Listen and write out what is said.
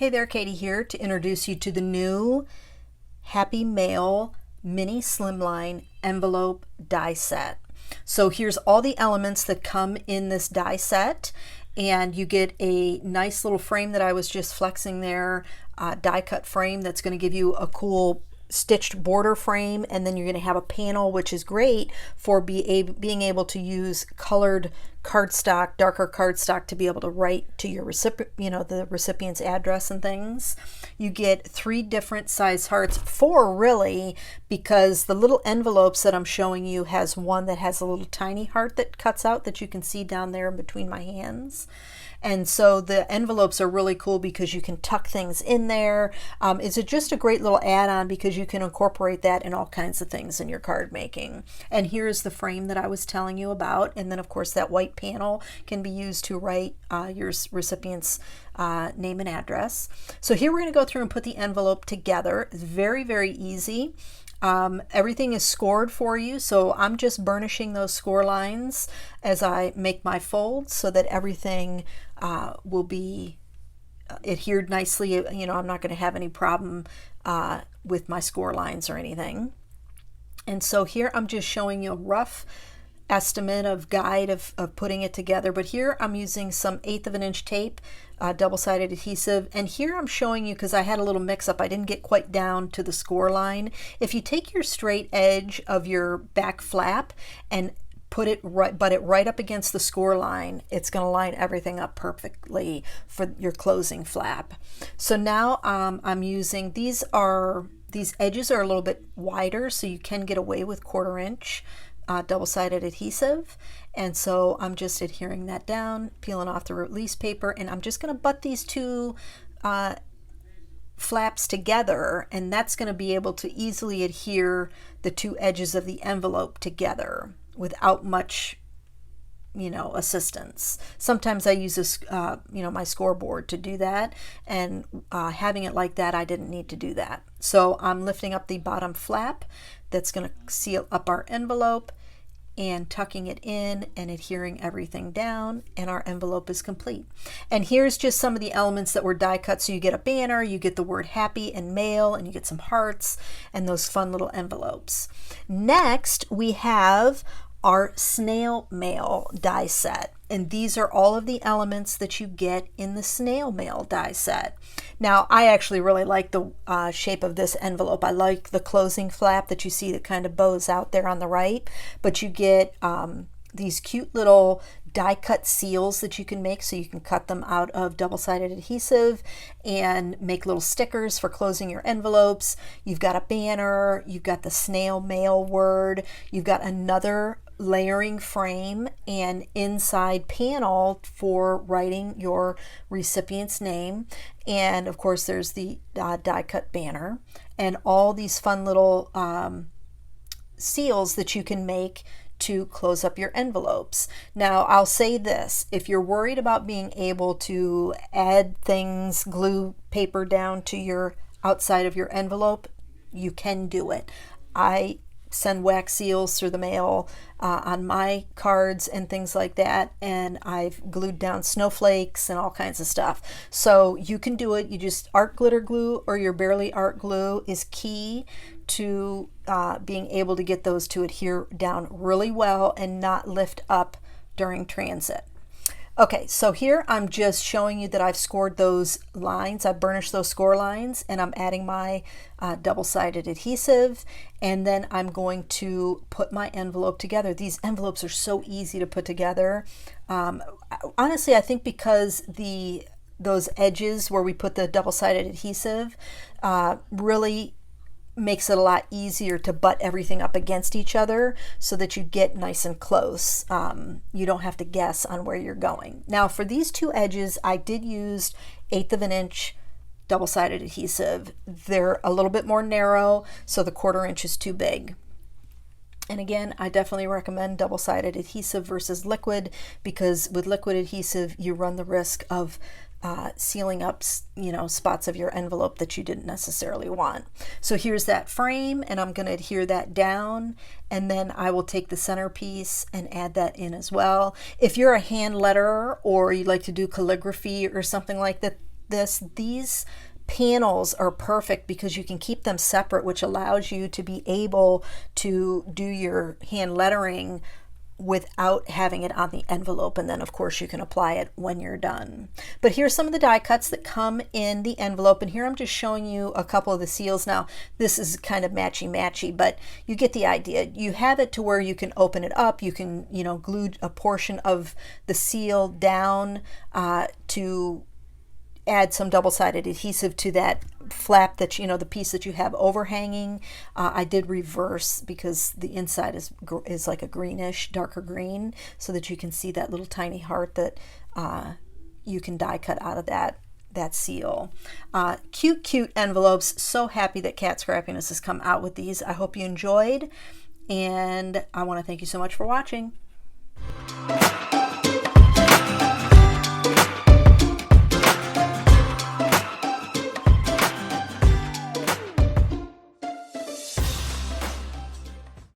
Hey there, Katie here to introduce you to the new Happy Mail Mini Slimline Envelope die set. So here's all the elements that come in this die set, and you get a nice little frame that I was just flexing there, die cut frame that's going to give you a cool stitched border frame, and then you're going to have a panel, which is great for being able to use colored cardstock, darker cardstock, to be able to write to your recipient, the recipient's address and things. You get 3 different size hearts, 4 really, because the little envelopes that I'm showing you has one that has a little tiny heart that cuts out that you can see down there in between my hands. And so the envelopes are really cool because you can tuck things in there. It's just a great little add-on because you can incorporate that in all kinds of things in your card making. And here's the frame that I was telling you about. And then of course that white panel can be used to write your recipient's name and address. So here we're going to go through and put the envelope together. It's very, very easy. Everything is scored for you, so I'm just burnishing those score lines as I make my folds so that everything will be adhered nicely. I'm not going to have any problem with my score lines or anything. And so here I'm just showing you a rough estimate of guide of putting it together, but here I'm using some 1/8 of an inch tape, double-sided adhesive, and here I'm showing you, because I had a little mix-up, I didn't get quite down to the score line. If you take your straight edge of your back flap and put it right up against the score line, it's going to line everything up perfectly for your closing flap. So now I'm using, these edges are a little bit wider, so you can get away with 1/4 inch double-sided adhesive, and so I'm just adhering that down, peeling off the release paper, and I'm just going to butt these 2 flaps together, and that's going to be able to easily adhere the 2 edges of the envelope together without much assistance. Sometimes I use my scoreboard to do that, and having it like that, I didn't need to do that. So I'm lifting up the bottom flap that's going to seal up our envelope and tucking it in and adhering everything down, and our envelope is complete. And here's just some of the elements that were die cut. So you get a banner, you get the word happy and mail, and you get some hearts and those fun little envelopes. Next, we have our snail mail die set, and these are all of the elements that you get in the snail mail die set. Now I actually really like the shape of this envelope. I like the closing flap that you see that kind of bows out there on the right, but you get these cute little die cut seals that you can make, so you can cut them out of double-sided adhesive and make little stickers for closing your envelopes. You've got a banner, you've got the snail mail word, you've got another layering frame and inside panel for writing your recipient's name, and of course there's the die cut banner and all these fun little seals that you can make to close up your envelopes. Now I'll say this, if you're worried about being able to add things, glue paper down to your outside of your envelope, you can do it. I send wax seals through the mail on my cards and things like that, and I've glued down snowflakes and all kinds of stuff. So you can do it. You just, art glitter glue or your Barely Art glue is key to being able to get those to adhere down really well and not lift up during transit. Okay, so here I'm just showing you that I've scored those lines. I've burnished those score lines, and I'm adding my double-sided adhesive, and then I'm going to put my envelope together. These envelopes are so easy to put together. Honestly, I think because those edges where we put the double-sided adhesive really makes it a lot easier to butt everything up against each other so that you get nice and close. You don't have to guess on where you're going. Now for these 2 edges, I did use 1/8 of an inch double-sided adhesive. They're a little bit more narrow, so the 1/4 inch is too big. And again, I definitely recommend double-sided adhesive versus liquid, because with liquid adhesive you run the risk of sealing up spots of your envelope that you didn't necessarily want. So here's that frame, and I'm going to adhere that down, and then I will take the centerpiece and add that in as well. If you're a hand letterer or you like to do calligraphy or something like that, this. These panels are perfect because you can keep them separate, which allows you to be able to do your hand lettering without having it on the envelope, and then of course you can apply it when you're done. But here's some of the die cuts that come in the envelope, and here I'm just showing you a couple of the seals. Now this is kind of matchy, but you get the idea. You have it to where you can open it up, you can, you know, glue a portion of the seal down to add some double-sided adhesive to that flap that, you know, the piece that you have overhanging. I did reverse because the inside is like a greenish, darker green, so that you can see that little tiny heart that you can die cut out of that seal. Cute envelopes. So happy that Cat Scrappiness has come out with these. I hope you enjoyed, and I want to thank you so much for watching.